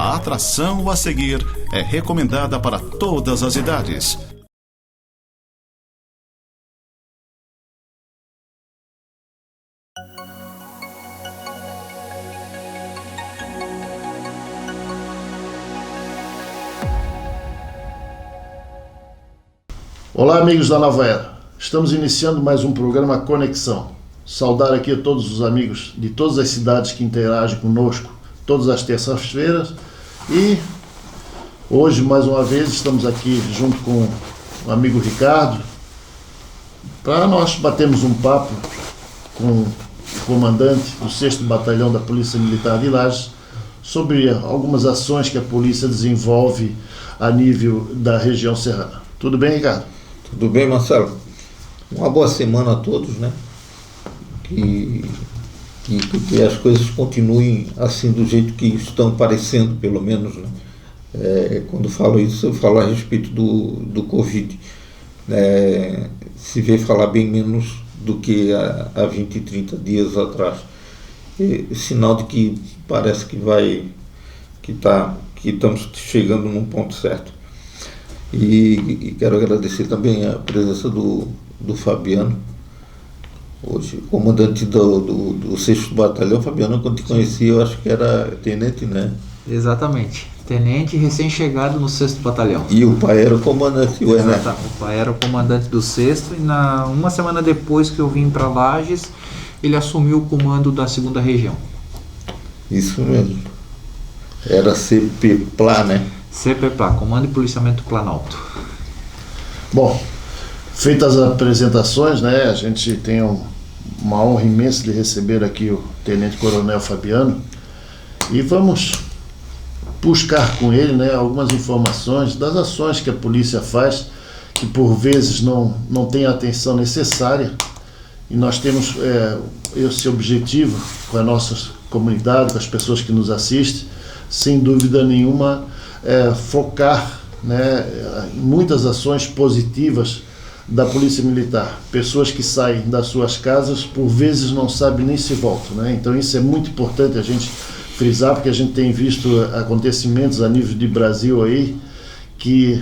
A atração a seguir é recomendada para todas as idades. Olá, amigos da Nova Era. Estamos iniciando mais um programa Conexão. Saudar aqui a todos os amigos de todas as cidades que interagem conosco todas as terças-feiras. E hoje, mais uma vez, estamos aqui junto com o amigo Ricardo para nós batermos um papo com o comandante do 6º Batalhão da Polícia Militar de Lages sobre algumas ações que a polícia desenvolve a nível da região serrana. Tudo bem, Ricardo? Tudo bem, Marcelo? Uma boa semana a todos, né? Que as coisas continuem assim do jeito que estão parecendo, pelo menos, né? Quando falo isso, eu falo a respeito do Covid. Se vê falar bem menos do que há 20 e 30 dias atrás. Sinal de que parece que estamos chegando num ponto certo. E quero agradecer também a presença do Fabiano, hoje comandante do 6º Batalhão. Fabiano, quando te conheci, eu acho que era tenente, né? Exatamente, tenente recém-chegado no 6º Batalhão. E o pai era o comandante, né? O pai era o comandante do 6º e uma semana depois que eu vim para Lages, ele assumiu o comando da 2ª região. Isso mesmo. Era CPPLA, né? CPPLA, Comando de Policiamento Planalto. Bom, feitas as apresentações, né, a gente tem uma honra imensa de receber aqui o Tenente Coronel Fabiano e vamos buscar com ele, né, algumas informações das ações que a polícia faz, que por vezes não tem a atenção necessária, e nós temos esse objetivo com a nossa comunidade, com as pessoas que nos assistem, sem dúvida nenhuma, focar, né, em muitas ações positivas da Polícia Militar. Pessoas que saem das suas casas, por vezes não sabem nem se voltam, né? Então isso é muito importante a gente frisar, porque a gente tem visto acontecimentos a nível de Brasil aí que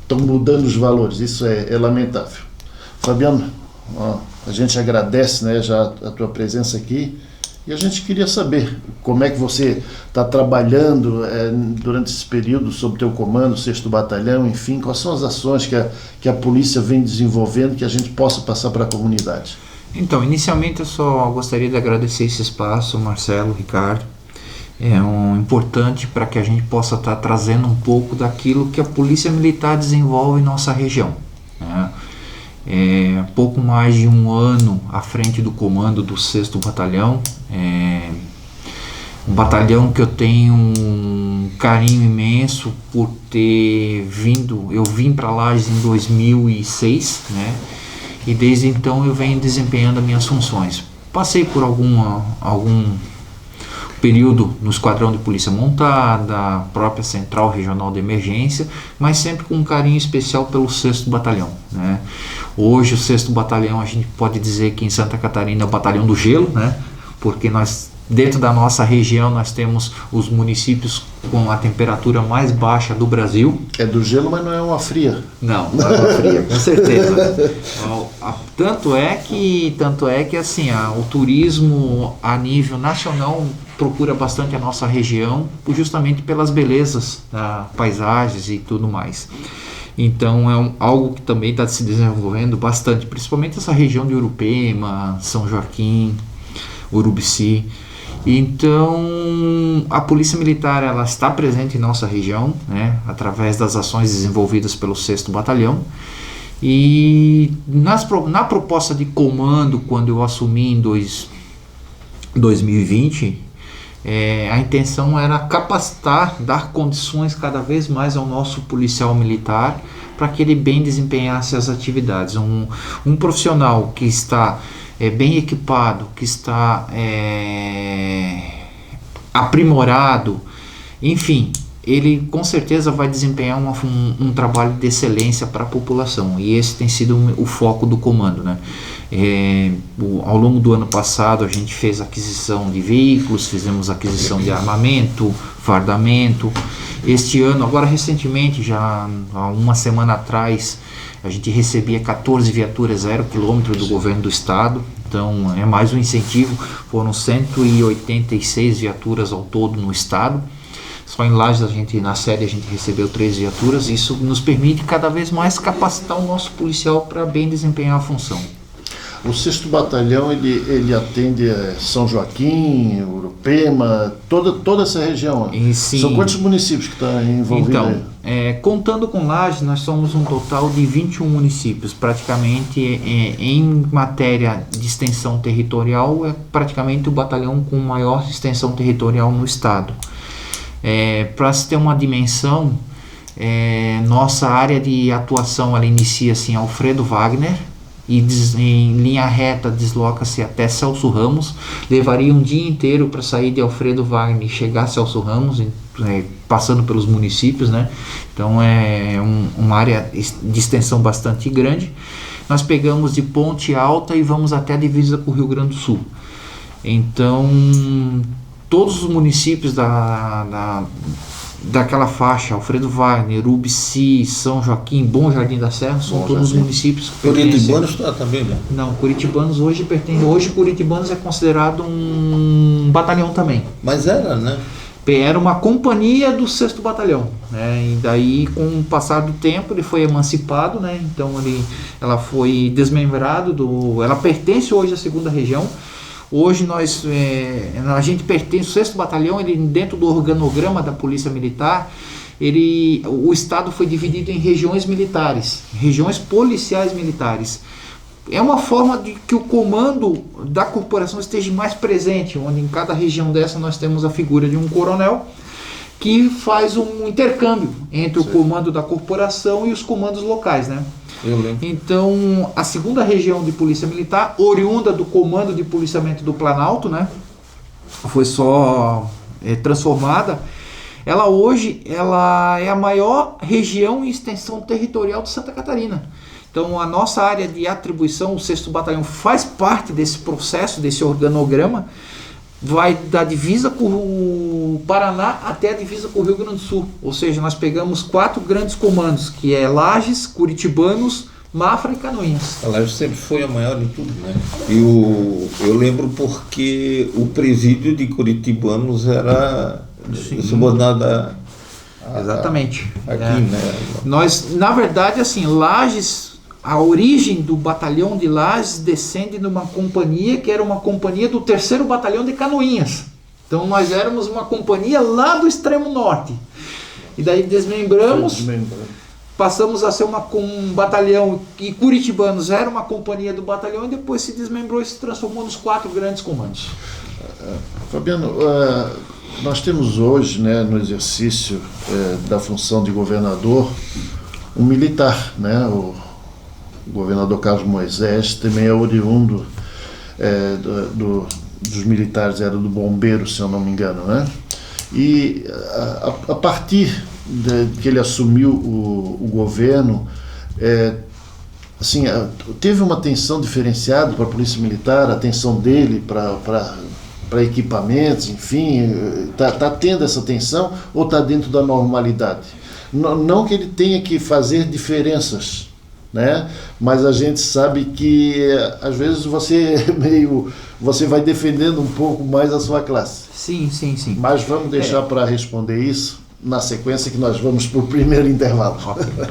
estão mudando os valores. Isso é lamentável. Fabiano, a gente agradece, né, já a tua presença aqui. E a gente queria saber como é que você está trabalhando durante esse período sob o teu comando, 6º Batalhão, enfim, quais são as ações que a polícia vem desenvolvendo que a gente possa passar para a comunidade. Então, inicialmente eu só gostaria de agradecer esse espaço, Marcelo, Ricardo. É importante para que a gente possa estar trazendo um pouco daquilo que a Polícia Militar desenvolve em nossa região, né? Pouco mais de um ano à frente do comando do 6º Batalhão, um batalhão que eu tenho um carinho imenso por ter vindo. Eu vim para Lages em 2006, né? E desde então eu venho desempenhando as minhas funções. Passei por algum período no Esquadrão de Polícia Montada, própria Central Regional de Emergência, mas sempre com um carinho especial pelo 6º Batalhão, né? Hoje o 6º Batalhão, a gente pode dizer que em Santa Catarina é o Batalhão do Gelo, né? Porque nós, dentro da nossa região, nós temos os municípios com a temperatura mais baixa do Brasil. É do gelo, mas não é uma fria. Não é uma fria, com certeza. Tanto é que assim, o turismo a nível nacional procura bastante a nossa região, justamente pelas belezas, paisagens e tudo mais. Então é algo que também está se desenvolvendo bastante, principalmente essa região de Urupema, São Joaquim, Urubici. Então a Polícia Militar, ela está presente em nossa região, né, através das ações desenvolvidas pelo 6º Batalhão. E na proposta de comando, quando eu assumi em 2020, a intenção era capacitar, dar condições cada vez mais ao nosso policial militar para que ele bem desempenhasse as atividades. Um profissional que está bem equipado, que está aprimorado, enfim, ele com certeza vai desempenhar um trabalho de excelência para a população, e esse tem sido o foco do comando, né? Ao longo do ano passado a gente fez aquisição de veículos, fizemos aquisição de armamento, fardamento. Este ano, agora recentemente, já há uma semana atrás, a gente recebia 14 viaturas 0 km do governo do estado. Então é mais um incentivo. Foram 186 viaturas ao todo no estado. Só em Lages, na sede, a gente recebeu 3 viaturas. Isso nos permite cada vez mais capacitar o nosso policial para bem desempenhar a função. O 6º Batalhão, ele atende São Joaquim, Urupema, toda essa região. Sim. São quantos municípios que estão envolvidos aí? Então, contando com Lages, nós somos um total de 21 municípios. Praticamente, em matéria de extensão territorial, é praticamente o batalhão com maior extensão territorial no estado. Para se ter uma dimensão, nossa área de atuação ela inicia-se em Alfredo Wagner, e em linha reta desloca-se até Celso Ramos. Levaria um dia inteiro para sair de Alfredo Wagner e chegar a Celso Ramos, passando pelos municípios, né? Então é uma área de extensão bastante grande. Nós pegamos de Ponte Alta e vamos até a divisa com o Rio Grande do Sul. Então todos os municípios daquela faixa, Alfredo Wagner, Ubici, São Joaquim, Bom Jardim da Serra, são todos os municípios que pertencem. Curitibanos está também, né? Não, Curitibanos hoje pertence. Hoje Curitibanos é considerado um batalhão também. Mas era, né? Era uma companhia do 6º Batalhão, né? E daí, com o passar do tempo, ele foi emancipado, né? Então ela foi desmembrado ela pertence hoje à 2ª Região. Hoje a gente pertence, o 6º Batalhão, ele, dentro do organograma da Polícia Militar, o estado foi dividido em regiões militares, regiões policiais militares. É uma forma de que o comando da corporação esteja mais presente, onde em cada região dessa nós temos a figura de um coronel que faz um intercâmbio entre o comando da corporação e os comandos locais, né? Então, a 2ª Região de Polícia Militar, oriunda do Comando de Policiamento do Planalto, né? Foi só transformada. Ela hoje é a maior região em extensão territorial de Santa Catarina. Então, a nossa área de atribuição, o 6º Batalhão, faz parte desse processo, desse organograma. Vai da divisa com o Paraná até a divisa com o Rio Grande do Sul. Ou seja, nós pegamos 4 grandes comandos, que é Lages, Curitibanos, Mafra e Canoinhas. A Lages sempre foi a maior de tudo, né? Eu lembro porque o presídio de Curitibanos era subordinado exatamente. Aqui, né? Nós, na verdade, assim, Lages... A origem do batalhão de Lages descende de uma companhia que era uma companhia do 3º Batalhão de Canoinhas. Então nós éramos uma companhia lá do extremo norte. E daí desmembramos, passamos a ser um batalhão, e Curitibanos era uma companhia do batalhão, e depois se desmembrou e se transformou nos 4 grandes comandos. Fabiano, nós temos hoje, né, no exercício da função de governador, um militar, né? O governador Carlos Moisés também é oriundo dos militares, era do bombeiro, se eu não me engano, né? E a partir que ele assumiu o governo, assim, teve uma atenção diferenciada para a Polícia Militar, a atenção dele para equipamentos, enfim, está tendo essa atenção ou está dentro da normalidade? Não que ele tenha que fazer diferenças, né? Mas a gente sabe que às vezes você vai defendendo um pouco mais a sua classe. Sim. Mas vamos deixar para responder isso na sequência, que nós vamos para o primeiro intervalo. Okay.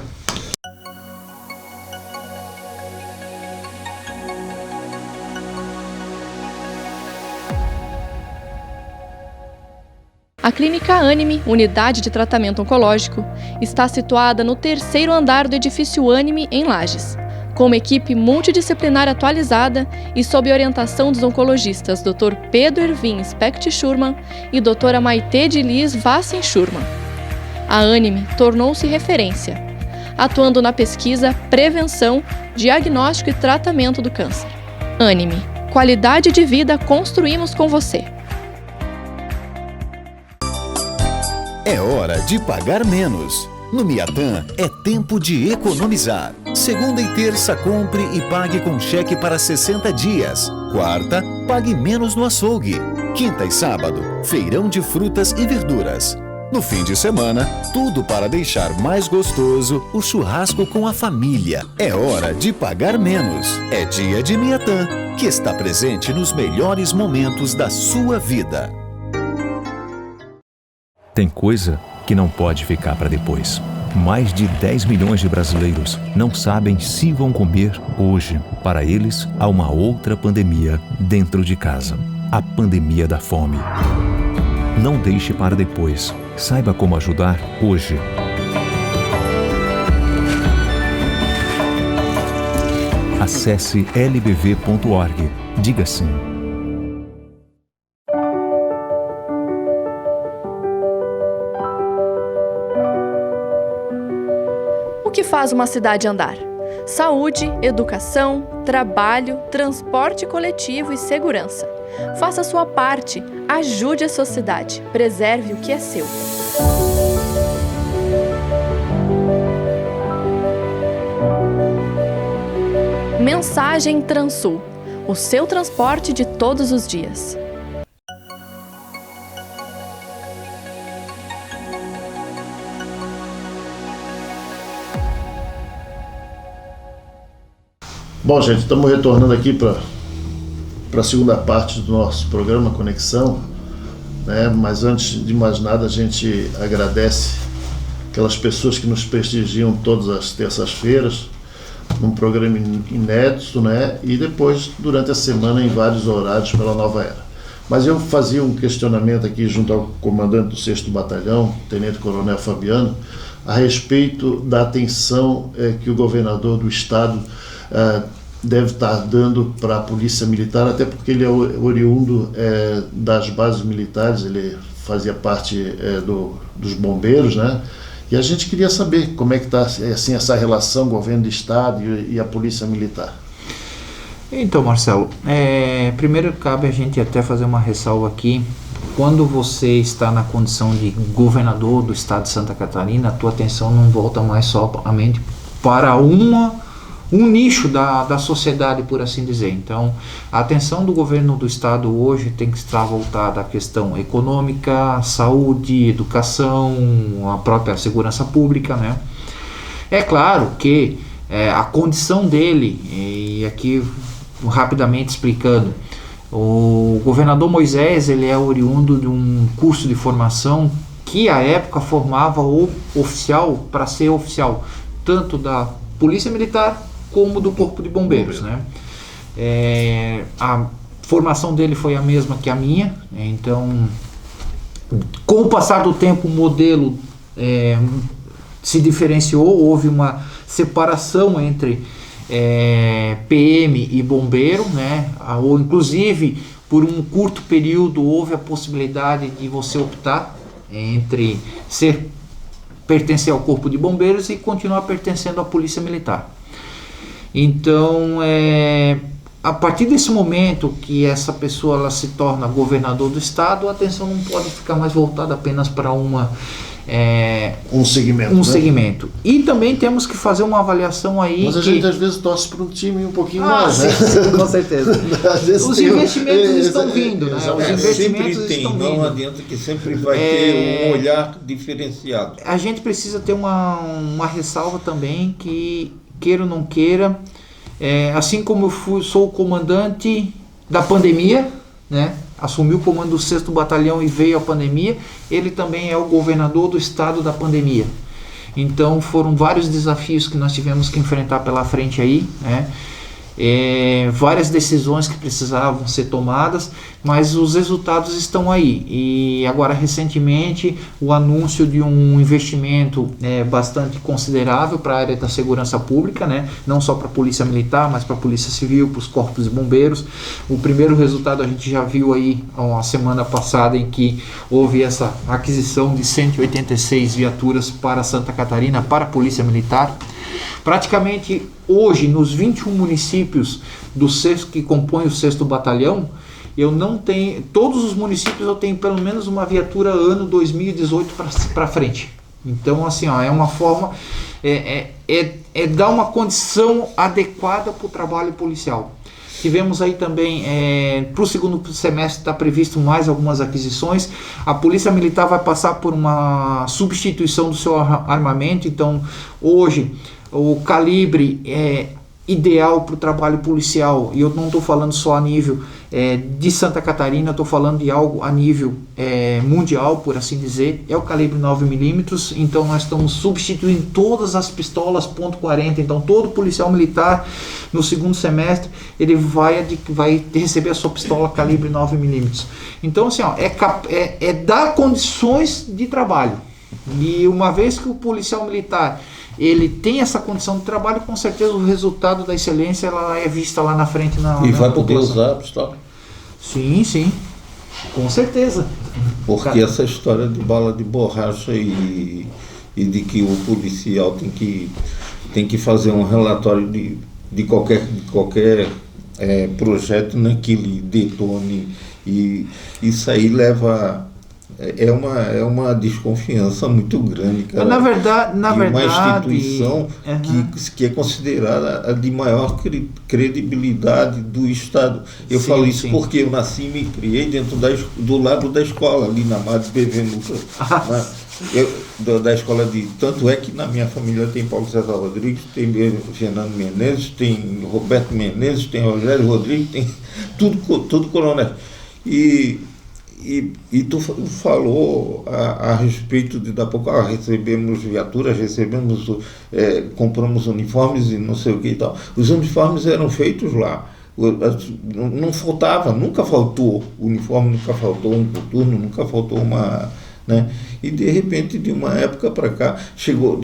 A Clínica Anime, unidade de tratamento oncológico, está situada no 3º andar do edifício Anime, em Lages, com uma equipe multidisciplinar atualizada e sob orientação dos oncologistas Dr. Pedro Ervin Specht Schurman e Dra. Maite de Lis Vassen Schurman. A Anime tornou-se referência, atuando na pesquisa, prevenção, diagnóstico e tratamento do câncer. Anime, qualidade de vida construímos com você. É hora de pagar menos. No Miatã é tempo de economizar. Segunda e terça, compre e pague com cheque para 60 dias. Quarta, pague menos no açougue. Quinta e sábado, feirão de frutas e verduras. No fim de semana, tudo para deixar mais gostoso o churrasco com a família. É hora de pagar menos. É dia de Miatã, que está presente nos melhores momentos da sua vida. Tem coisa que não pode ficar para depois. Mais de 10 milhões de brasileiros não sabem se vão comer hoje. Para eles, há uma outra pandemia dentro de casa. A pandemia da fome. Não deixe para depois. Saiba como ajudar hoje. Acesse lbv.org. Diga sim. O que faz uma cidade andar? Saúde, educação, trabalho, transporte coletivo e segurança. Faça a sua parte, ajude a sua cidade, preserve o que é seu. Mensagem Transul, o seu transporte de todos os dias. Bom, gente, estamos retornando aqui para a segunda parte do nosso programa Conexão, né? Mas antes de mais nada, a gente agradece aquelas pessoas que nos prestigiam todas as terças-feiras, num programa inédito, né? E depois, durante a semana, em vários horários pela Nova Era. Mas eu fazia um questionamento aqui junto ao comandante do 6º Batalhão, Tenente Coronel Fabiano, a respeito da atenção que o governador do estado deve estar dando para a Polícia Militar, até porque ele é oriundo das bases militares, ele fazia parte dos bombeiros, né? E a gente queria saber como é que está assim, essa relação governo do estado e a Polícia Militar. Então, Marcelo, primeiro cabe a gente até fazer uma ressalva aqui. Quando você está na condição de governador do estado de Santa Catarina, a tua atenção não volta mais somente para um nicho da sociedade, por assim dizer. Então, a atenção do governo do estado hoje tem que estar voltada à questão econômica, saúde, educação, a própria segurança pública, né? É claro que a condição dele, e aqui rapidamente explicando, o governador Moisés, ele é oriundo de um curso de formação que à época formava o oficial para ser oficial, tanto da Polícia Militar como do Corpo de Bombeiros, né? A formação dele foi a mesma que a minha, então, com o passar do tempo, o modelo se diferenciou, houve uma separação entre PM e bombeiro, né? Ou inclusive, por um curto período, houve a possibilidade de você optar entre pertencer ao Corpo de Bombeiros e continuar pertencendo à Polícia Militar. Então, a partir desse momento que essa pessoa ela se torna governador do estado, a atenção não pode ficar mais voltada apenas para um segmento, né? Segmento. E também temos que fazer uma avaliação aí. Mas a gente às vezes torce para um time um pouquinho mais, sim, né? Sim, com certeza. Os investimentos estão vindo, né? Os investimentos sempre estão vindo. Não adianta que sempre vai ter um olhar diferenciado. A gente precisa ter uma ressalva também que, queira ou não queira, assim como eu sou o comandante da pandemia, né? Assumiu o comando do 6º Batalhão e veio a pandemia, ele também é o governador do estado da pandemia. Então foram vários desafios que nós tivemos que enfrentar pela frente aí, né? Várias decisões que precisavam ser tomadas, mas os resultados estão aí. E agora recentemente o anúncio de um investimento bastante considerável para a área da segurança pública, né? Não só para a Polícia Militar, mas para a Polícia Civil, para os corpos de bombeiros. O primeiro resultado a gente já viu aí a semana passada, em que houve essa aquisição de 186 viaturas para Santa Catarina, para a Polícia Militar. Praticamente hoje, nos 21 municípios que compõem o 6º Batalhão, eu não tenho, todos os municípios eu tenho pelo menos uma viatura ano 2018 para frente. Então, assim, é uma forma, dar uma condição adequada para o trabalho policial. Tivemos aí também, para o segundo semestre está previsto mais algumas aquisições. A Polícia Militar vai passar por uma substituição do seu armamento. Então, hoje, o calibre é ideal para o trabalho policial, e eu não estou falando só a nível de Santa Catarina, estou falando de algo a nível mundial, por assim dizer, é o calibre 9mm. Então nós estamos substituindo todas as pistolas .40, então todo policial militar no segundo semestre ele vai receber a sua pistola calibre 9mm. Então assim, ó, é dar condições de trabalho, e uma vez que o policial militar ele tem essa condição de trabalho, com certeza o resultado da excelência ela é vista lá na frente e vai poder usar a pistola? Sim, com certeza. Porque essa história de bala de borracha e de que o policial tem que fazer um relatório de qualquer projeto, né, que ele detone, e isso aí leva... É uma desconfiança muito grande, cara. Na verdade, uma instituição que é considerada a de maior credibilidade do Estado. Eu falo isso porque eu nasci e me criei dentro do lado da escola, ali na Madre Bevenuto, da escola de... Tanto é que na minha família tem Paulo César Rodrigues, tem Fernando Menezes, tem Roberto Menezes, tem Rogério Rodrigues, tem tudo coronel. E tu falou a respeito de, da pouco, recebemos viaturas, compramos uniformes e não sei o que e tal. Os uniformes eram feitos lá. Não faltava, nunca faltou uniforme, nunca faltou um coturno, nunca faltou uma... Né? E de repente, de uma época para cá, chegou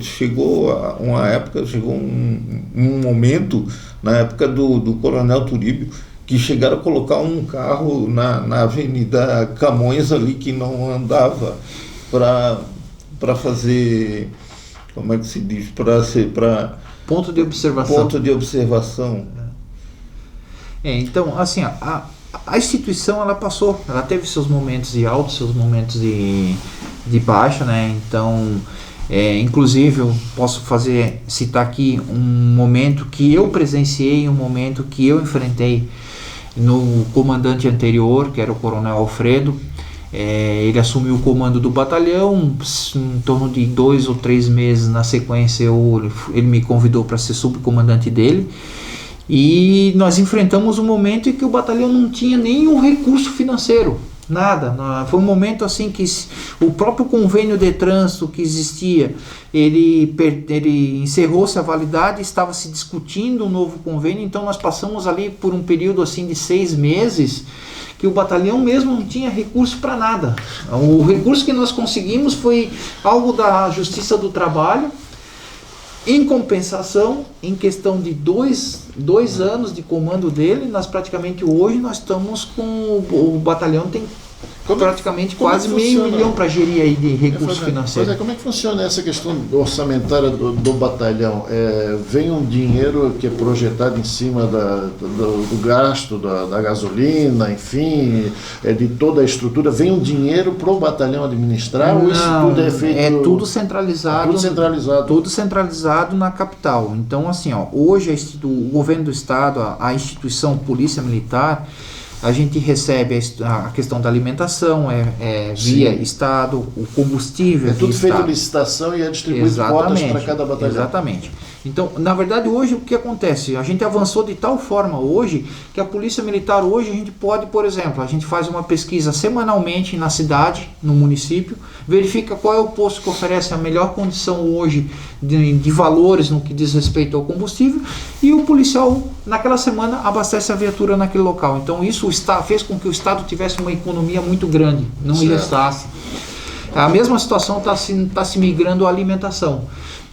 um momento, na época do Coronel Turíbio, que chegaram a colocar um carro na Avenida Camões ali, que não andava, para fazer, como é que se diz, para ponto de observação. Ponto de observação. Então, assim, a instituição ela teve seus momentos de alto, seus momentos de baixa, né? Então, inclusive eu posso citar aqui um momento que eu presenciei, um momento que eu enfrentei no comandante anterior, que era o Coronel Alfredo. Ele assumiu o comando do batalhão, em torno de 2 ou 3 meses na sequência ele me convidou para ser subcomandante dele, e nós enfrentamos um momento em que o batalhão não tinha nenhum recurso financeiro, nada. Foi um momento assim que o próprio convênio de trânsito que existia, ele encerrou-se a validade, estava se discutindo um novo convênio. Então nós passamos ali por um período assim de 6 meses que o batalhão mesmo não tinha recurso para nada. O recurso que nós conseguimos foi algo da Justiça do Trabalho. Em compensação, em questão de 2 anos de comando dele, nós praticamente hoje nós estamos com o batalhão tem praticamente quase meio milhão para gerir aí de recurso financeiro. Como é que funciona essa questão orçamentária do batalhão? Vem um dinheiro que é projetado em cima do gasto da gasolina, enfim, de toda a estrutura, vem um dinheiro para o batalhão administrar? Não, ou isso tudo é feito... É tudo centralizado. Tudo centralizado na capital. Então, assim, hoje o governo do estado, a instituição Polícia Militar, a gente recebe a questão da alimentação, via Estado, o combustível. É tudo feito licitação e é distribuído cotas para cada batalhão. Exatamente. Então, na verdade, hoje o que acontece? A gente avançou de tal forma hoje que a Polícia Militar hoje a gente pode, por exemplo, a gente faz uma pesquisa semanalmente na cidade, no município, verifica qual é o posto que oferece a melhor condição hoje de valores no que diz respeito ao combustível, e o policial naquela semana abastece a viatura naquele local. Então isso fez com que o Estado tivesse uma economia muito grande, não restasse. A mesma situação está se migrando à alimentação.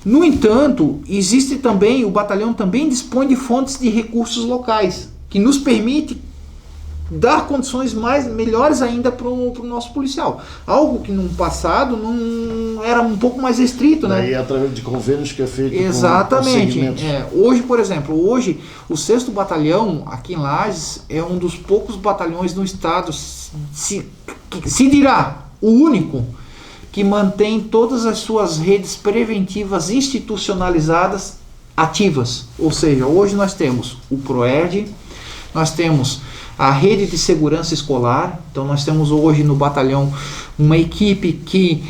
No entanto, existe também, o batalhão também dispõe de fontes de recursos locais, que nos permite dar condições melhores ainda para o nosso policial. Algo que no passado não era um pouco mais restrito, né? E através de convênios que é feito. Exatamente. Hoje, por exemplo, o 6º Batalhão, aqui em Lages, é um dos poucos batalhões no estado, se dirá o único, que mantém todas as suas redes preventivas institucionalizadas ativas. Ou seja, hoje nós temos o PROERD, nós temos a rede de segurança escolar. Então nós temos hoje no batalhão uma equipe que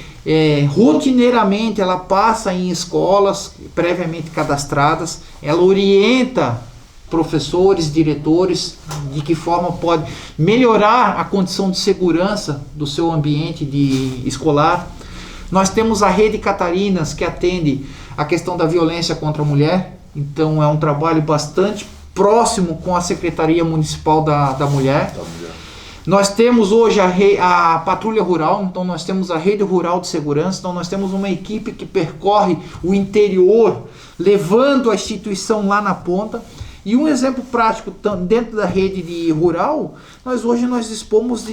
rotineiramente ela passa em escolas previamente cadastradas, ela orienta professores, diretores, de que forma pode melhorar a condição de segurança do seu ambiente escolar. Nós temos a Rede Catarinas, que atende a questão da violência contra a mulher. Então é um trabalho bastante próximo com a Secretaria Municipal da Mulher. Nós temos hoje a Patrulha Rural, então nós temos a Rede Rural de Segurança, então nós temos uma equipe que percorre o interior, levando a instituição lá na ponta. E um exemplo prático, dentro da rede rural, hoje nós dispomos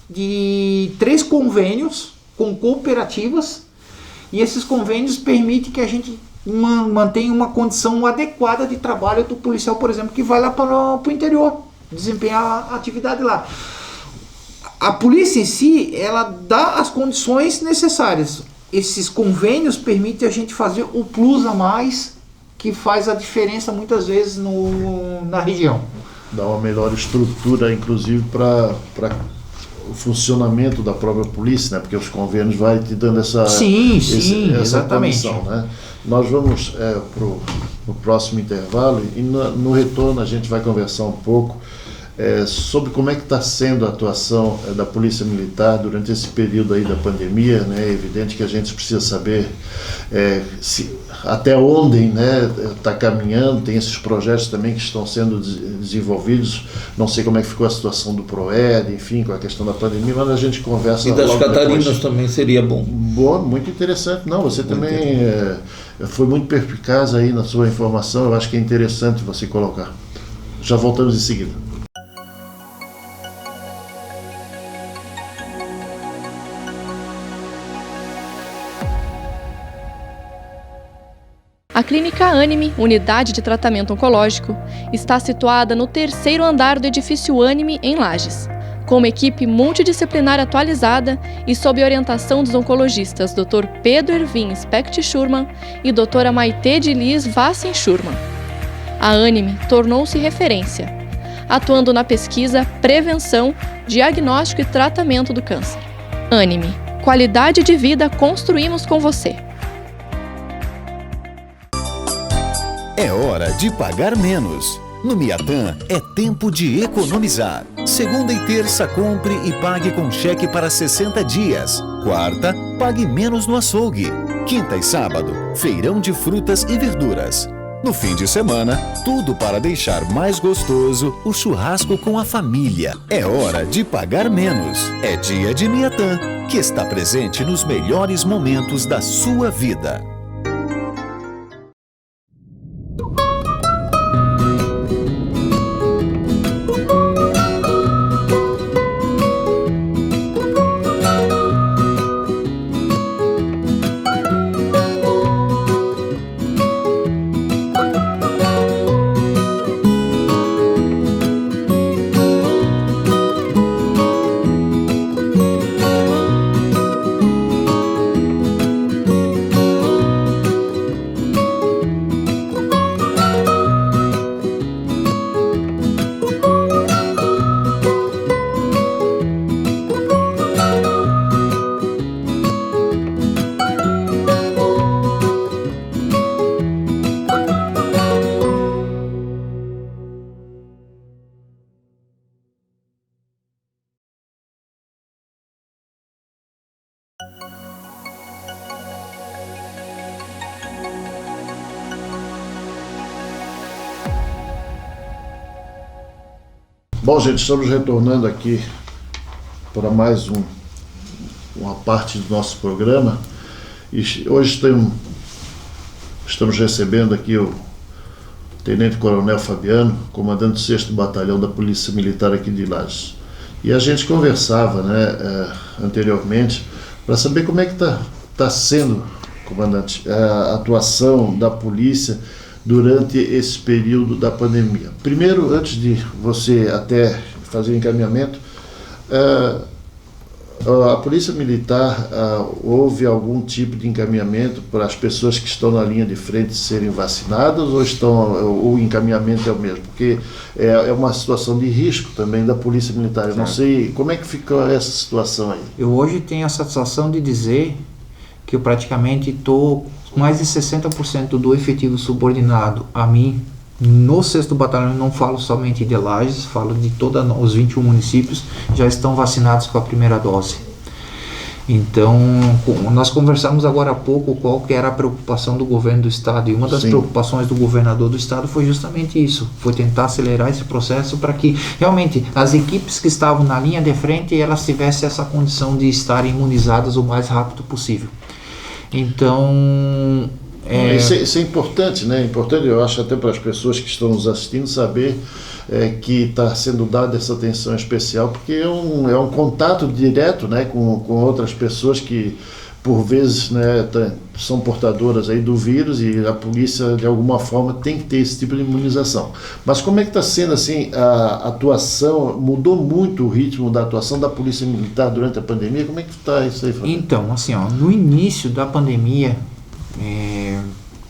de 3 convênios com cooperativas, e esses convênios permitem que a gente mantenha uma condição adequada de trabalho do policial, por exemplo, que vai lá para o interior, desempenhar a atividade lá. A polícia em si, ela dá as condições necessárias. Esses convênios permitem a gente fazer o plus a mais, que faz a diferença muitas vezes na região. Dá uma melhor estrutura, inclusive, para o funcionamento da própria polícia, né? Porque os convênios vai te dando essa exatamente. condição, né? Nós vamos para o próximo intervalo e no retorno a gente vai conversar um pouco sobre como é que está sendo a atuação da Polícia Militar durante esse período aí da pandemia, né? É evidente que a gente precisa saber até onde, né, está caminhando. Tem esses projetos também que estão sendo desenvolvidos. Não sei como é que ficou a situação do PROED, enfim, com a questão da pandemia, mas a gente conversa. E das Catarinas depois. Também seria bom. Bom, muito interessante. Não, você muito também foi muito perspicaz aí na sua informação. Eu acho que é interessante você colocar. Já voltamos em seguida. A Clínica Anime, unidade de tratamento oncológico, está situada no 3º andar do edifício Anime, em Lages. Com uma equipe multidisciplinar atualizada e sob orientação dos oncologistas Dr. Pedro Ervin Specht Schurman e Dra. Maite de Liz Vassen Schurman. A Anime tornou-se referência, atuando na pesquisa, prevenção, diagnóstico e tratamento do câncer. Anime, qualidade de vida construímos com você. É hora de pagar menos. No Miatã é tempo de economizar. Segunda e terça, compre e pague com cheque para 60 dias. Quarta, pague menos no açougue. Quinta e sábado, feirão de frutas e verduras. No fim de semana, tudo para deixar mais gostoso o churrasco com a família. É hora de pagar menos. É dia de Miatã, que está presente nos melhores momentos da sua vida. Bom, gente, estamos retornando aqui para mais uma parte do nosso programa. E hoje estamos recebendo aqui o Tenente Coronel Fabiano, comandante do 6º Batalhão da Polícia Militar aqui de Lages. E a gente conversava, né, anteriormente, para saber como é que está sendo, comandante, a atuação da polícia durante esse período da pandemia. Primeiro, antes de você até fazer o encaminhamento, a Polícia Militar, houve algum tipo de encaminhamento para as pessoas que estão na linha de frente serem vacinadas, ou o encaminhamento é o mesmo? Porque é uma situação de risco também da Polícia Militar. Eu não sei como é que ficou essa situação aí. Eu hoje tenho a satisfação de dizer que eu praticamente estou mais de 60% do efetivo subordinado a mim no 6º Batalhão. Não falo somente de Lages, falo de todos os 21 municípios, já estão vacinados com a primeira dose. Então, nós conversamos agora há pouco qual que era a preocupação do governo do estado, e uma das preocupações do governador do estado foi justamente isso, foi tentar acelerar esse processo para que realmente as equipes que estavam na linha de frente, elas tivessem essa condição de estarem imunizadas o mais rápido possível. Então, isso é importante, né? Importante, eu acho, até para as pessoas que estão nos assistindo saber que está sendo dada essa atenção especial, porque é um contato direto, né, com outras pessoas que por vezes, né, são portadoras aí do vírus, e a polícia de alguma forma tem que ter esse tipo de imunização. Mas como é que está sendo assim a atuação? Mudou muito o ritmo da atuação da Polícia Militar durante a pandemia? Como é que está isso aí, Fábio? Então, assim, no início da pandemia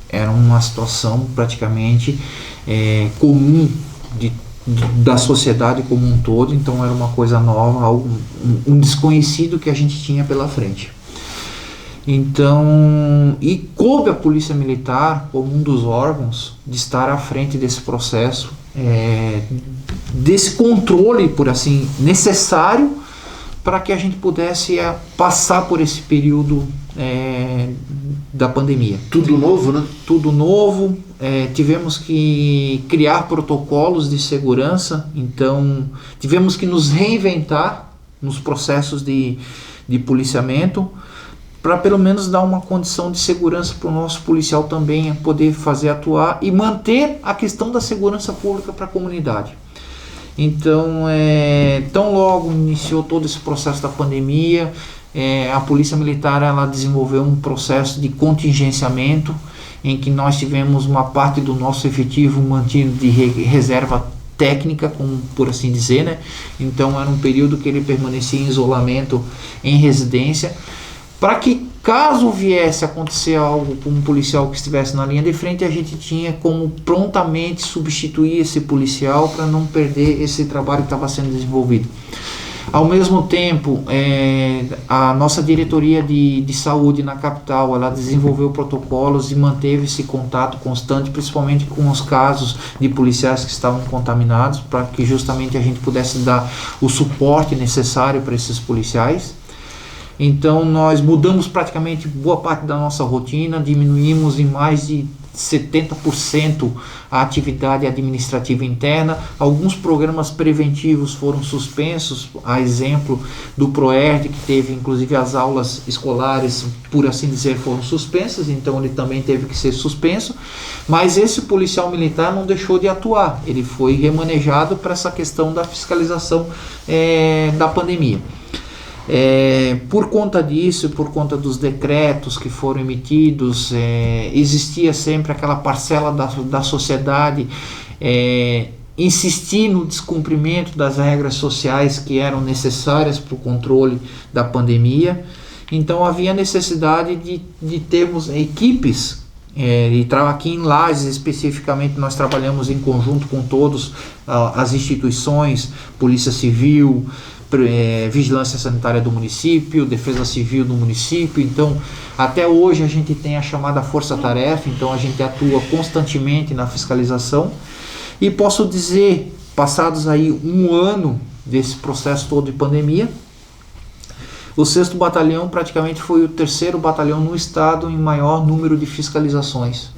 era uma situação praticamente comum da sociedade como um todo, então era uma coisa nova, um desconhecido que a gente tinha pela frente. Então, e coube a Polícia Militar, como um dos órgãos, de estar à frente desse processo, desse controle, por assim, necessário para que a gente pudesse passar por esse período da pandemia. Tudo novo, né? Tudo novo, tivemos que criar protocolos de segurança, então tivemos que nos reinventar nos processos de policiamento, para pelo menos dar uma condição de segurança para o nosso policial também poder fazer atuar e manter a questão da segurança pública para a comunidade. Então, tão logo iniciou todo esse processo da pandemia, a Polícia Militar ela desenvolveu um processo de contingenciamento, em que nós tivemos uma parte do nosso efetivo mantido de reserva técnica, como por assim dizer, né? Então era um período que ele permanecia em isolamento em residência, para que caso viesse acontecer algo com um policial que estivesse na linha de frente, a gente tinha como prontamente substituir esse policial para não perder esse trabalho que estava sendo desenvolvido. Ao mesmo tempo, a nossa diretoria de saúde na capital, ela desenvolveu protocolos e manteve esse contato constante, principalmente com os casos de policiais que estavam contaminados, para que justamente a gente pudesse dar o suporte necessário para esses policiais. Então nós mudamos praticamente boa parte da nossa rotina, diminuímos em mais de 70% a atividade administrativa interna. Alguns programas preventivos foram suspensos, a exemplo do PROERD, que teve inclusive as aulas escolares, por assim dizer, foram suspensas, então ele também teve que ser suspenso, mas esse policial militar não deixou de atuar, ele foi remanejado para essa questão da fiscalização da pandemia. Por conta disso, por conta dos decretos que foram emitidos, existia sempre aquela parcela da sociedade insistir no descumprimento das regras sociais que eram necessárias para o controle da pandemia. Então havia necessidade de termos equipes, e aqui em Lages especificamente nós trabalhamos em conjunto com todas as instituições, Polícia Civil, Vigilância Sanitária do município, Defesa Civil do município. Então até hoje a gente tem a chamada força-tarefa, então a gente atua constantemente na fiscalização, e posso dizer, passados aí um ano desse processo todo de pandemia, o 6º Batalhão praticamente foi o 3º batalhão no estado em maior número de fiscalizações,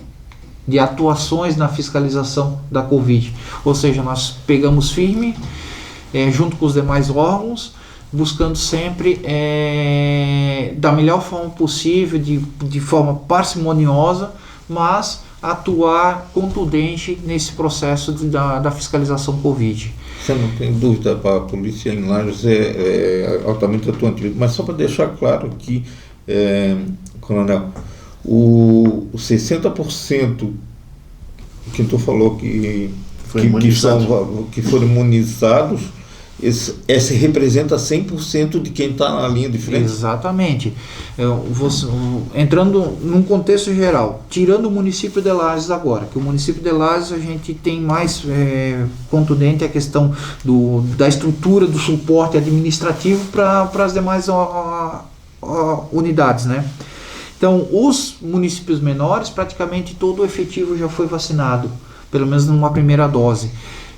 de atuações na fiscalização da Covid, ou seja, nós pegamos firme junto com os demais órgãos, buscando sempre da melhor forma possível, de forma parcimoniosa, mas atuar contundente nesse processo da fiscalização Covid. Você não tem dúvida, a polícia em Lages é altamente atuante, mas só para deixar claro que, coronel, o 60% que tu falou que foram imunizados, esse representa 100% de quem está na linha de frente. Exatamente. Entrando num contexto geral, tirando o município de Lages agora, que o município de Lages a gente tem mais contundente a questão da estrutura do suporte administrativo para as demais unidades, né? Então, os municípios menores, praticamente todo o efetivo já foi vacinado, pelo menos numa primeira dose.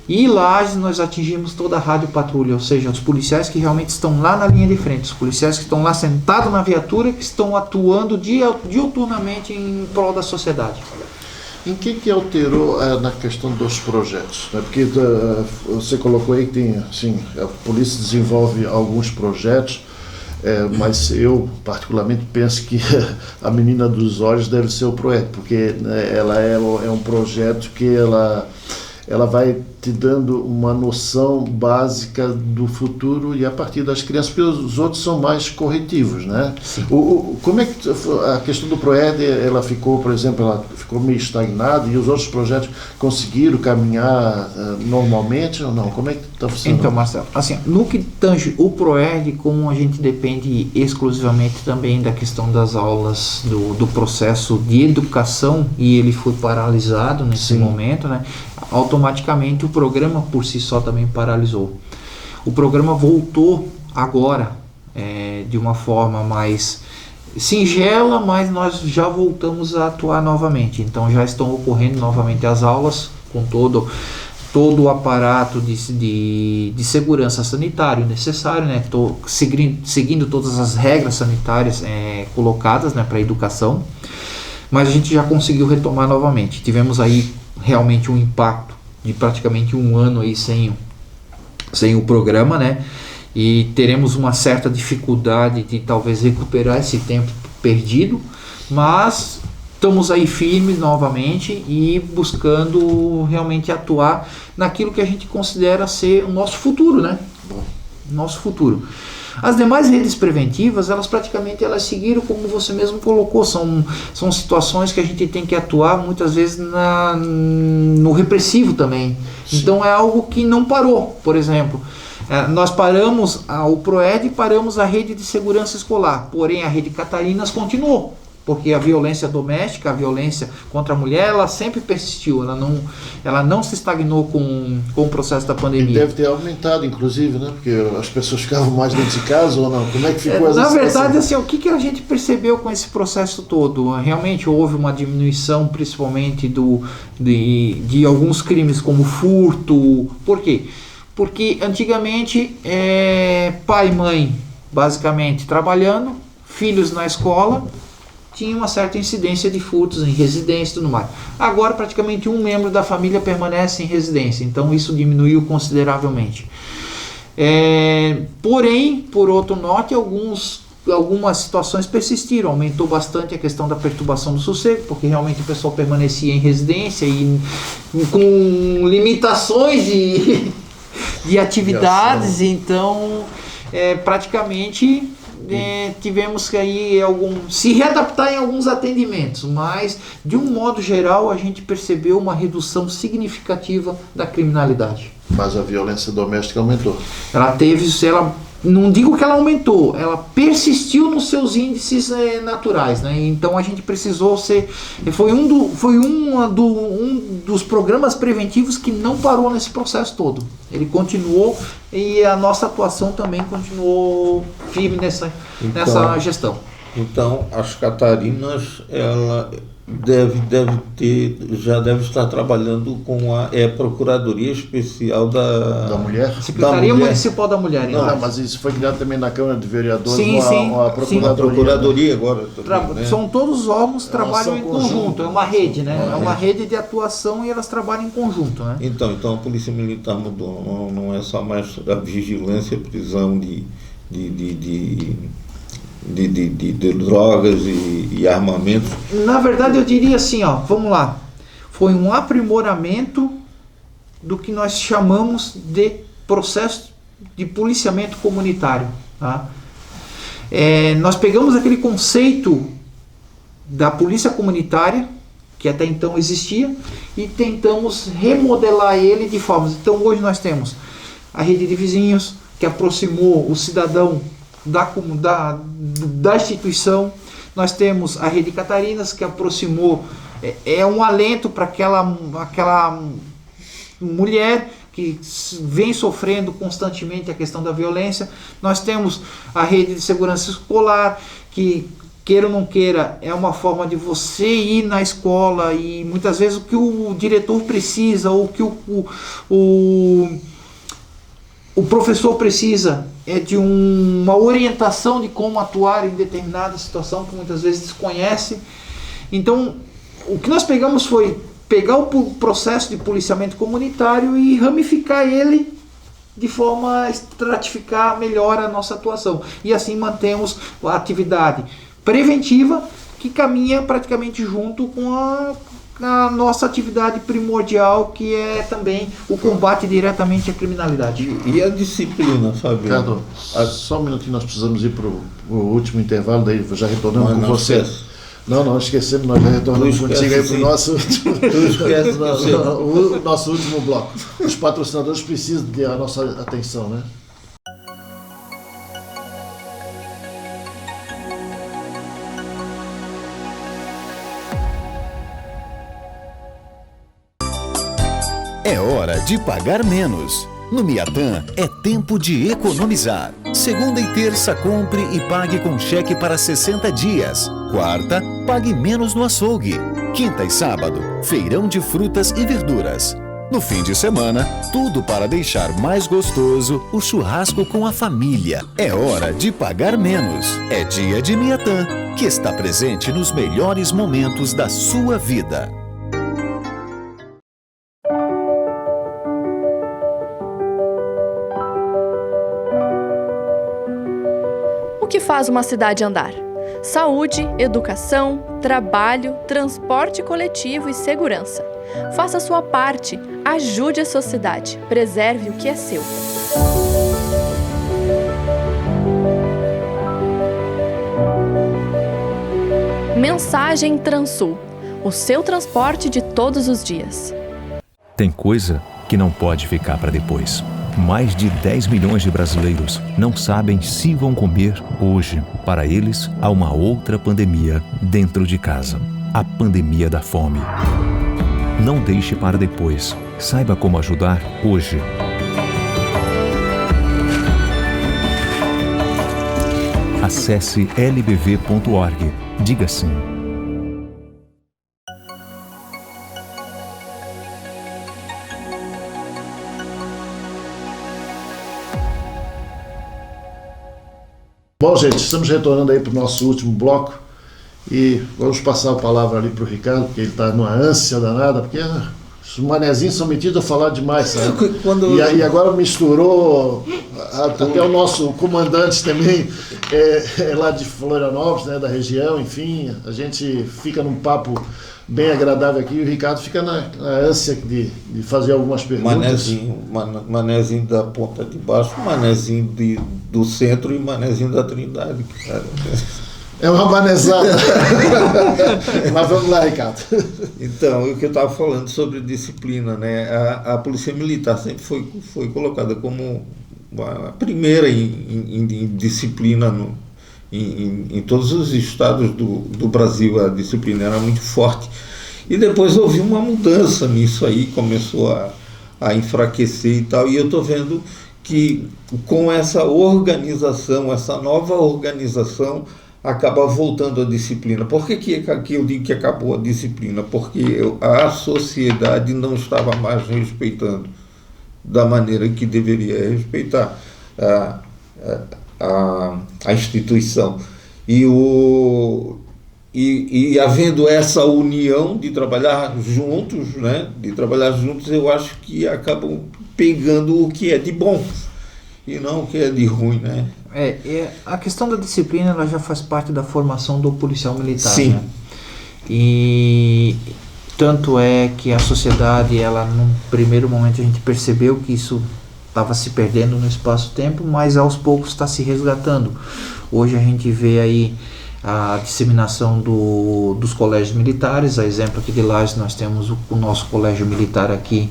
E Lages nós atingimos toda a rádio patrulha, ou seja, os policiais que realmente estão lá na linha de frente, os policiais que estão lá sentados na viatura, que estão atuando diuturnamente em prol da sociedade. Em que alterou na questão dos projetos? Né? Porque você colocou aí que tem, assim, a polícia desenvolve alguns projetos, mas eu particularmente penso que a menina dos olhos deve ser o PROED, porque né, ela é um projeto que ela vai te dando uma noção básica do futuro e a partir das crianças, porque os outros são mais corretivos, né? Como é que a questão do PROED, ela ficou, por exemplo, ela ficou meio estagnada e os outros projetos conseguiram caminhar normalmente ou não? Como é que está funcionando? Então, Marcelo, assim, no que tange o PROED, como a gente depende exclusivamente também da questão das aulas, do processo de educação, e ele foi paralisado nesse momento, né? Automaticamente o programa por si só também paralisou. O programa voltou agora de uma forma mais singela, mas nós já voltamos a atuar novamente. Então já estão ocorrendo novamente as aulas com todo o aparato de segurança sanitário necessário, né? Seguindo todas as regras sanitárias colocadas, né, para a educação, mas a gente já conseguiu retomar novamente. Tivemos aí realmente um impacto de praticamente um ano aí sem o programa, né? E teremos uma certa dificuldade de talvez recuperar esse tempo perdido, mas estamos aí firmes novamente e buscando realmente atuar naquilo que a gente considera ser o nosso futuro, né? Nosso futuro. As demais redes preventivas, elas seguiram como você mesmo colocou, são situações que a gente tem que atuar muitas vezes no repressivo também. Sim. Então é algo que não parou, por exemplo. Nós paramos o PROED e paramos a rede de segurança escolar, porém a rede Catarinas continuou. Porque a violência doméstica, a violência contra a mulher, ela sempre persistiu, ela não se estagnou com o processo da pandemia. E deve ter aumentado, inclusive, né? Porque as pessoas ficavam mais dentro de casa ou não? Como é que ficou essa situação? Na verdade, assim, o que a gente percebeu com esse processo todo? Realmente houve uma diminuição, principalmente de alguns crimes como furto. Por quê? Porque antigamente, pai e mãe, basicamente, trabalhando, filhos na escola, tinha uma certa incidência de furtos em residência e tudo mais. Agora, praticamente um membro da família permanece em residência, então isso diminuiu consideravelmente. Porém, por outro note, algumas situações persistiram, aumentou bastante a questão da perturbação do sossego, porque realmente o pessoal permanecia em residência e com limitações de atividades, então praticamente tivemos que aí se readaptar em alguns atendimentos, mas de um modo geral a gente percebeu uma redução significativa da criminalidade. Mas a violência doméstica aumentou. Não digo que ela aumentou, ela persistiu nos seus índices naturais, né? Então a gente precisou foi um dos programas preventivos que não parou nesse processo todo. Ele continuou e a nossa atuação também continuou firme nessa gestão. Então as Catarinas, ela já deve estar trabalhando com a Procuradoria Especial da Mulher? Secretaria Municipal da Mulher. Não, mas isso foi criado também na Câmara de Vereadores, sim. Uma Procuradoria agora. Né? São todos os órgãos que trabalham em conjunto, é uma rede, né? É uma rede de atuação e elas trabalham em conjunto, né? Então a Polícia Militar mudou, não é só mais a vigilância, prisão de drogas e armamentos. Na verdade eu diria assim, vamos lá, foi um aprimoramento do que nós chamamos de processo de policiamento comunitário, tá? Nós pegamos aquele conceito da polícia comunitária que até então existia e tentamos remodelar ele de formas. Então hoje nós temos a rede de vizinhos, que aproximou o cidadão da instituição. Nós temos a Rede Catarinas, que aproximou, é um alento para aquela mulher que vem sofrendo constantemente a questão da violência. Nós temos a Rede de Segurança Escolar, que, queira ou não queira, é uma forma de você ir na escola e muitas vezes o que o diretor precisa, ou o que o professor precisa é de uma orientação de como atuar em determinada situação que muitas vezes desconhece. Então, o que nós pegamos foi pegar o processo de policiamento comunitário e ramificar ele de forma a estratificar melhor a nossa atuação. E assim mantemos a atividade preventiva, que caminha praticamente junto com a nossa atividade primordial, que é também o combate diretamente à criminalidade. E a disciplina, Fábio? Ricardo, só um minutinho, nós precisamos ir para o último intervalo, daí já retornamos com você. Não esquecemos, nós já retornamos contigo aí para o nosso o nosso último bloco. Os patrocinadores precisam da nossa atenção, né? É hora de pagar menos. No Miatã é tempo de economizar. Segunda e terça, compre e pague com cheque para 60 dias. Quarta, pague menos no açougue. Quinta e sábado, feirão de frutas e verduras. No fim de semana, tudo para deixar mais gostoso o churrasco com a família. É hora de pagar menos. É dia de Miatã, que está presente nos melhores momentos da sua vida. O que faz uma cidade andar? Saúde, educação, trabalho, transporte coletivo e segurança. Faça a sua parte, ajude a sociedade, preserve o que é seu. Mensagem Transul, o seu transporte de todos os dias. Tem coisa que não pode ficar para depois. Mais de 10 milhões de brasileiros não sabem se vão comer hoje. Para eles, há uma outra pandemia dentro de casa. A pandemia da fome. Não deixe para depois. Saiba como ajudar hoje. Acesse lbv.org. Diga sim. Bom, gente, estamos retornando aí para o nosso último bloco e vamos passar a palavra ali para o Ricardo, porque ele está numa ânsia danada, porque os manezinhos são metidos a falar demais, sabe? E agora misturou até o nosso comandante também, é lá de Florianópolis, né, da região, enfim, a gente fica num papo bem agradável aqui e o Ricardo fica na ânsia de fazer algumas perguntas. Manezinho da ponta de baixo, manezinho do centro e manezinho da Trindade, cara. É uma manezada. Mas vamos lá, Ricardo. Então, o que eu estava falando sobre disciplina, né? A Polícia Militar sempre foi colocada como a primeira em disciplina em todos os estados do Brasil. A disciplina era muito forte. E depois houve uma mudança nisso aí, começou a enfraquecer e tal. E eu estou vendo que com essa organização, essa nova organização, acaba voltando a disciplina. Por que eu digo que acabou a disciplina? Porque a sociedade não estava mais respeitando da maneira que deveria respeitar a instituição. E havendo essa união de trabalhar juntos, né? Eu acho que acabam pegando o que é de bom e não o que é de ruim, né? A questão da disciplina, ela já faz parte da formação do policial militar. Sim. Né? E tanto é que a sociedade, ela num primeiro momento a gente percebeu que isso estava se perdendo no espaço-tempo, mas aos poucos está se resgatando. Hoje a gente vê aí a disseminação dos colégios militares. A exemplo aqui de Lages, nós temos o nosso colégio militar aqui,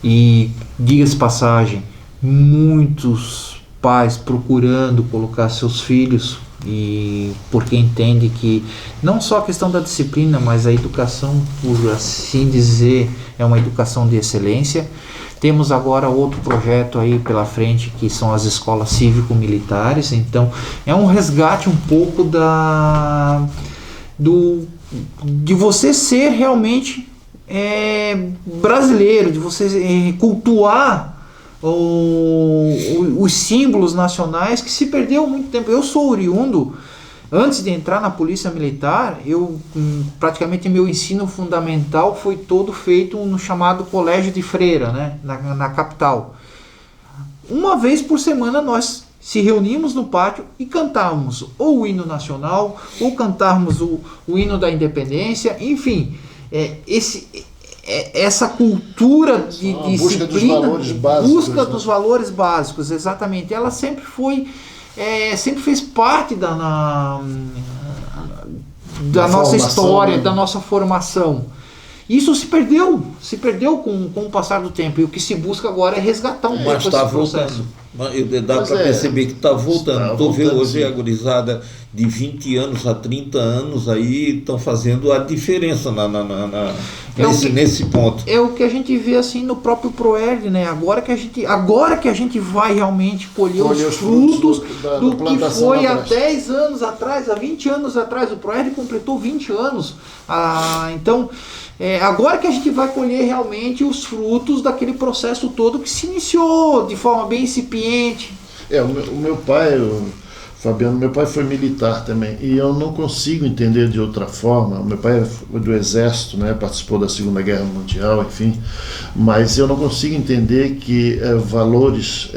e diga-se passagem, muitos pais procurando colocar seus filhos, e porque entende que não só a questão da disciplina, mas a educação, por assim dizer, é uma educação de excelência. Temos agora outro projeto aí pela frente, que são as escolas cívico-militares. Então é um resgate um pouco de você ser realmente brasileiro, de você cultuar os símbolos nacionais, que se perdeu há muito tempo. Eu sou oriundo, antes de entrar na Polícia Militar, praticamente meu ensino fundamental foi todo feito no chamado Colégio de Freira, né, na capital. Uma vez por semana nós se reunimos no pátio e cantávamos ou o hino nacional, ou cantávamos o hino da independência, enfim, essa cultura de busca disciplina, dos valores básicos, busca dos valores básicos, exatamente. Ela sempre fez parte da nossa história, né? Da nossa formação. Isso se perdeu com o passar do tempo, e o que se busca agora é resgatar um pouco esse processo. Dá para perceber que está voltando. Tu vê hoje a gurizada de 20 anos a 30 anos aí estão fazendo a diferença nesse ponto. É o que a gente vê assim no próprio ProERD, né? Agora que a gente vai realmente colher os frutos do que foi há 10 anos atrás, há 20 anos atrás. O ProERD completou 20 anos. Então, agora que a gente vai colher realmente os frutos daquele processo todo que se iniciou de forma bem incipiente. O meu pai, Fabiano, meu pai foi militar também, e eu não consigo entender de outra forma. Meu pai foi do Exército, né, participou da Segunda Guerra Mundial, enfim, mas eu não consigo entender que valores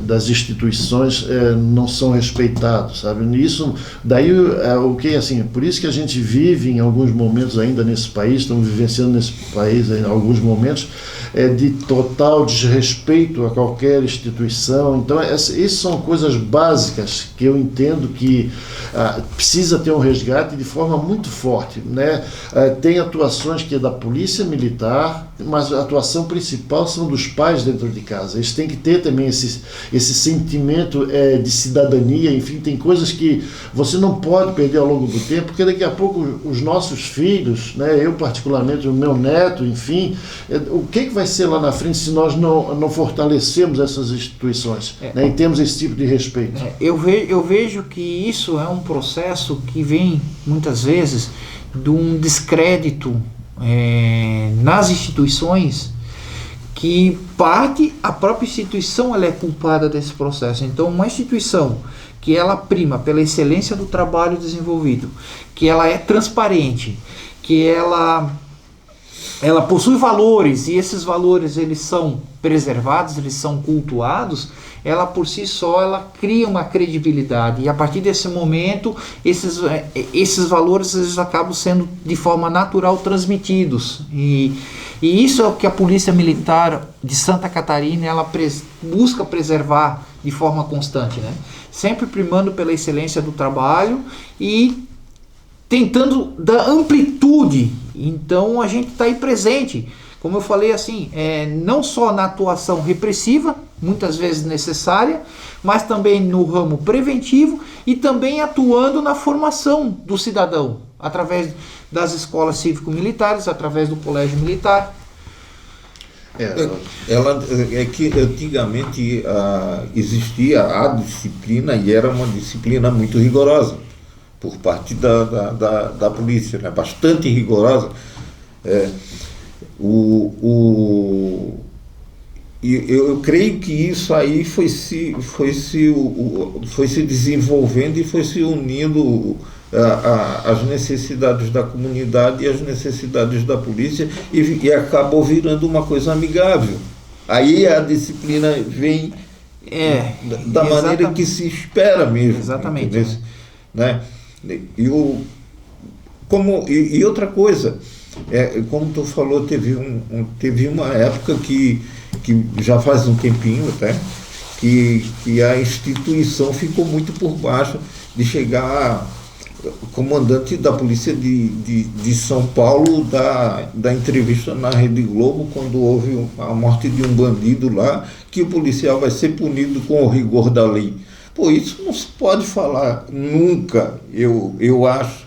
das instituições não são respeitados, sabe? Isso, daí o que assim, por isso que a gente vive em alguns momentos ainda nesse país, estamos vivenciando nesse país em alguns momentos de total desrespeito a qualquer instituição. Então essas são coisas básicas que eu entendo que precisa ter um resgate de forma muito forte, né? Tem atuações que é da Polícia Militar, mas a atuação principal são dos pais dentro de casa. Eles têm que ter também esse sentimento de cidadania. Enfim, tem coisas que você não pode perder ao longo do tempo, porque daqui a pouco os nossos filhos, né, eu particularmente, o meu neto, enfim, o que vai ser lá na frente se nós não fortalecermos essas instituições, né, e temos esse tipo de respeito? Eu vejo que isso é um processo que vem muitas vezes de um descrédito nas instituições, que a própria instituição ela é culpada desse processo. Então, uma instituição que ela prima pela excelência do trabalho desenvolvido, que ela é transparente, que ela possui valores, e esses valores eles são preservados, eles são cultuados, ela por si só ela cria uma credibilidade, e a partir desse momento esses valores eles acabam sendo de forma natural transmitidos, e isso é o que a Polícia Militar de Santa Catarina ela busca preservar de forma constante, né? Sempre primando pela excelência do trabalho e tentando dar amplitude. Então a gente está aí presente, como eu falei assim, não só na atuação repressiva, muitas vezes necessária, mas também no ramo preventivo e também atuando na formação do cidadão, através das escolas cívico-militares, através do colégio militar. É que antigamente existia a disciplina, e era uma disciplina muito rigorosa por parte da polícia, né? Bastante rigorosa. Eu creio que isso aí foi se desenvolvendo e foi se unindo as necessidades da comunidade e as necessidades da polícia, e acabou virando uma coisa amigável. Aí a disciplina vem da maneira que se espera mesmo. Exatamente. Né? E outra coisa, como tu falou, teve uma época que já faz um tempinho até, que a instituição ficou muito por baixo de chegar comandante da polícia de São Paulo, da entrevista na Rede Globo, quando houve a morte de um bandido lá, que o policial vai ser punido com o rigor da lei. Pô, isso não se pode falar nunca, eu acho,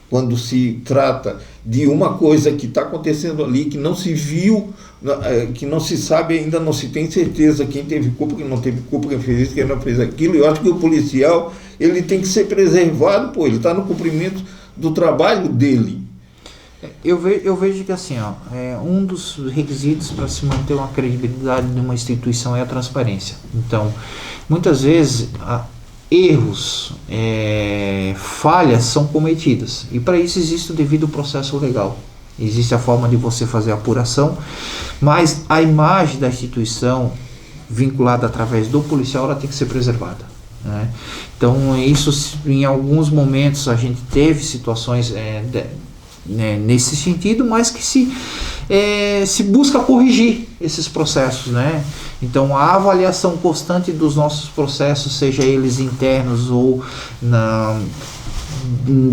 quando se trata de uma coisa que está acontecendo ali, que não se viu, que não se sabe, ainda não se tem certeza quem teve culpa, quem não teve culpa, quem fez isso, quem não fez aquilo. Eu acho que o policial, ele tem que ser preservado, pô, ele está no cumprimento do trabalho dele. Eu vejo que assim, um dos requisitos para se manter uma credibilidade de uma instituição é a transparência. Então, muitas vezes, erros, falhas são cometidas, e para isso existe o devido processo legal. Existe a forma de você fazer a apuração, mas a imagem da instituição vinculada através do policial, ela tem que ser preservada, né? Então, isso, em alguns momentos a gente teve situações nesse sentido, mas que se busca corrigir esses processos, né? Então, a avaliação constante dos nossos processos, seja eles internos ou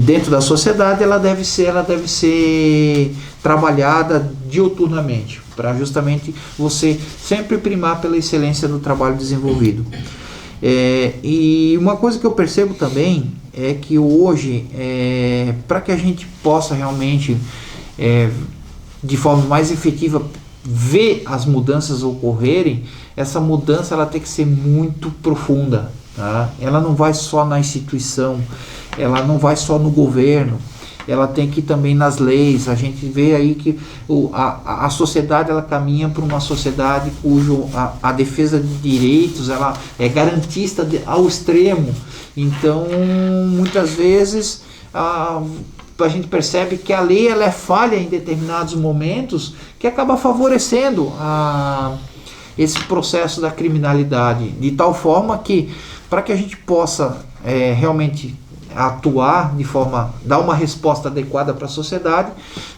dentro da sociedade, ela deve ser trabalhada diuturnamente, para justamente você sempre primar pela excelência do trabalho desenvolvido. E uma coisa que eu percebo também é que hoje, para que a gente possa realmente, de forma mais efetiva, ver as mudanças ocorrerem, essa mudança ela tem que ser muito profunda, tá? Ela não vai só na instituição, ela não vai só no governo, ela tem que ir também nas leis. A gente vê aí que a sociedade, ela caminha para uma sociedade cujo a defesa de direitos, ela é garantista ao extremo. Então, muitas vezes a gente percebe que a lei ela é falha em determinados momentos, que acaba favorecendo esse processo da criminalidade, de tal forma que, para que a gente possa realmente atuar de forma, dar uma resposta adequada para a sociedade,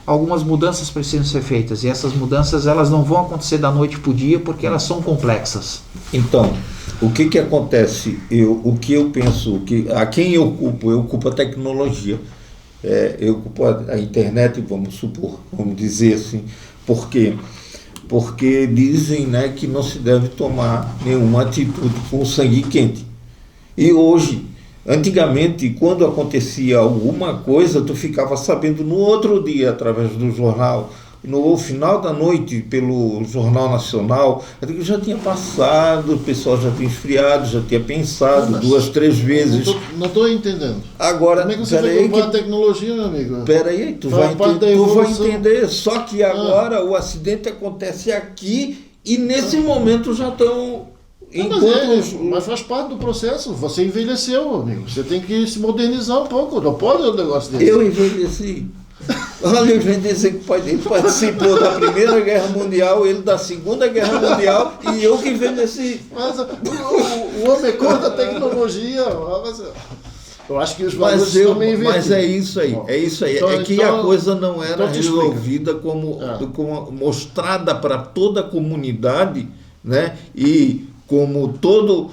algumas mudanças precisam ser feitas, e essas mudanças elas não vão acontecer da noite para o dia, porque elas são complexas. Então, o que acontece? O que eu penso, a quem eu culpo a tecnologia, eu culpo a internet, vamos dizer assim. Por quê? Porque dizem, né, que não se deve tomar nenhuma atitude com o sangue quente. E hoje, antigamente, quando acontecia alguma coisa, tu ficava sabendo no outro dia, através do jornal, no final da noite, pelo Jornal Nacional. Já tinha passado, o pessoal já tinha esfriado, já tinha pensado 2, 3 vezes. Não estou entendendo. Agora, como é que você vai culpar a tecnologia, meu amigo? Peraí, tu vai entender. Só que agora o acidente acontece aqui e nesse momento já estão... Mas faz parte do processo. Você envelheceu, amigo. Você tem que se modernizar um pouco. Não pode um negócio desse. Eu envelheci. Olha, eu envelheci que ele participou da Primeira Guerra Mundial, ele da Segunda Guerra Mundial, e eu que envelheci. Mas o homem contra a tecnologia. Eu acho que os valores estão meio invertidos. Mas é isso aí, Então, que a coisa não era resolvida como mostrada para toda a comunidade, né? E como todo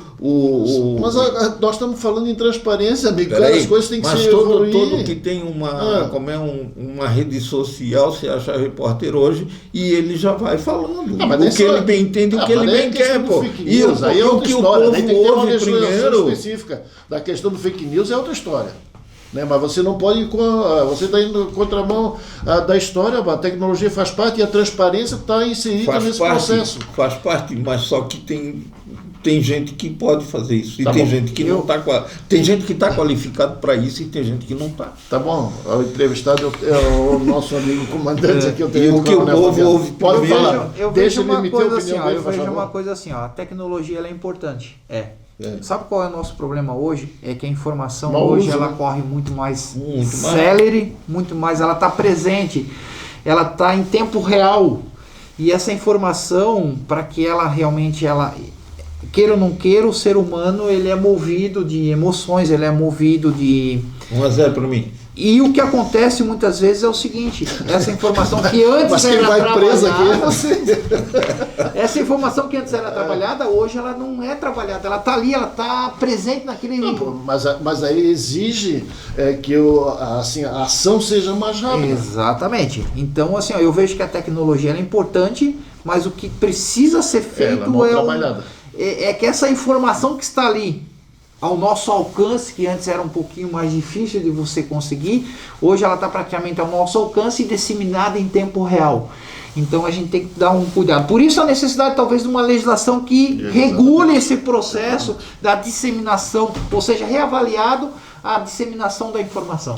Mas nós estamos falando em transparência, amigo. As coisas têm que ser todo que tem uma rede social, se acha repórter hoje, e ele já vai falando o que ele bem entende, o que ele bem quer, pô. E o que o povo ouve primeiro específica da questão do fake news é outra história. Né? Mas você não pode, você está indo contramão da história, a tecnologia faz parte e a transparência está inserida nesse processo. Faz parte, mas só que tem gente que pode fazer isso, e tem gente que não está, tem gente que está qualificado para isso e tem gente que não está. Tá bom, o entrevistado é o nosso amigo comandante aqui. E o que o povo ouve pode falar. Eu vejo uma coisa assim, a tecnologia ela é importante, Sabe qual é o nosso problema hoje? É que a informação ela corre muito mais célere, muito mais, ela está presente, ela está em tempo real, e essa informação, para que ela realmente, queira ou não queira, o ser humano ele é movido de emoções, ele é movido de... 1-0 para mim. E o que acontece muitas vezes é o seguinte, essa informação que antes Mas quem era vai preso aqui é trabalhada, você. essa informação que antes era trabalhada, hoje ela não é trabalhada, ela está ali, ela está presente naquele... Mas aí exige que a ação seja mais rápida. Exatamente. Então, assim, ó, eu vejo que a tecnologia ela é importante, mas o que precisa ser feito Ela é mal trabalhada. é que essa informação que está ali ao nosso alcance, que antes era um pouquinho mais difícil de você conseguir, hoje ela está praticamente ao nosso alcance e disseminada em tempo real. Então a gente tem que dar um cuidado. Por isso a necessidade talvez de uma legislação que regule esse processo da disseminação, ou seja, reavaliado a disseminação da informação.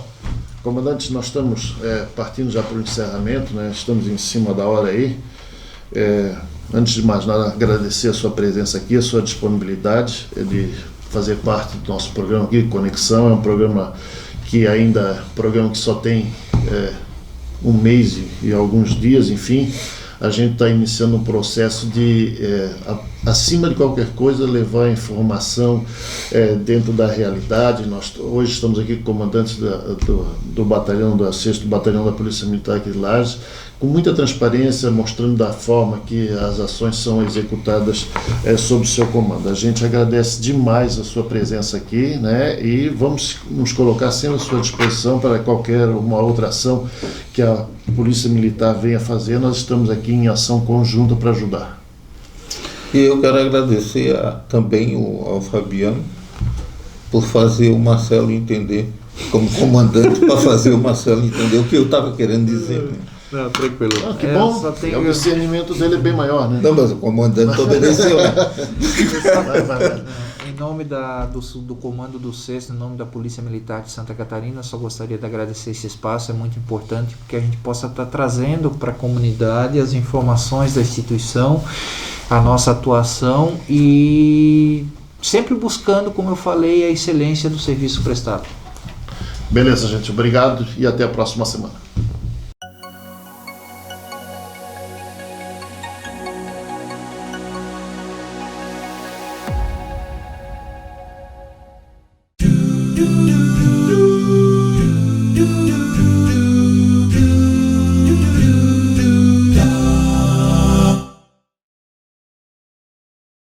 Comandante, nós estamos partindo já para o encerramento, né? Estamos em cima da hora aí. Antes de mais nada, agradecer a sua presença aqui, a sua disponibilidade de fazer parte do nosso programa aqui, Conexão. É um programa que só tem um mês e alguns dias, enfim. A gente está iniciando um processo de, acima de qualquer coisa, levar a informação dentro da realidade. Nós hoje estamos aqui com comandantes do batalhão, do 6º Batalhão da Polícia Militar aqui de Lages, com muita transparência, mostrando da forma que as ações são executadas sob o seu comando. A gente agradece demais a sua presença aqui, né? E vamos nos colocar sempre à sua disposição para qualquer uma outra ação que a Polícia Militar venha fazer. Nós estamos aqui em ação conjunta para ajudar. E eu quero agradecer também ao Fabiano por fazer o Marcelo entender, como comandante, para fazer o Marcelo entender o que eu estava querendo dizer, né? Não, tranquilo. Que bom, o discernimento dele é bem maior, né? Não, mas o comandante obedeceu, né? Em nome do comando do 6º, em nome da Polícia Militar de Santa Catarina, só gostaria de agradecer esse espaço, é muito importante porque a gente possa estar trazendo para a comunidade as informações da instituição, a nossa atuação e sempre buscando, como eu falei, a excelência do serviço prestado. Beleza, gente. Obrigado e até a próxima semana. Do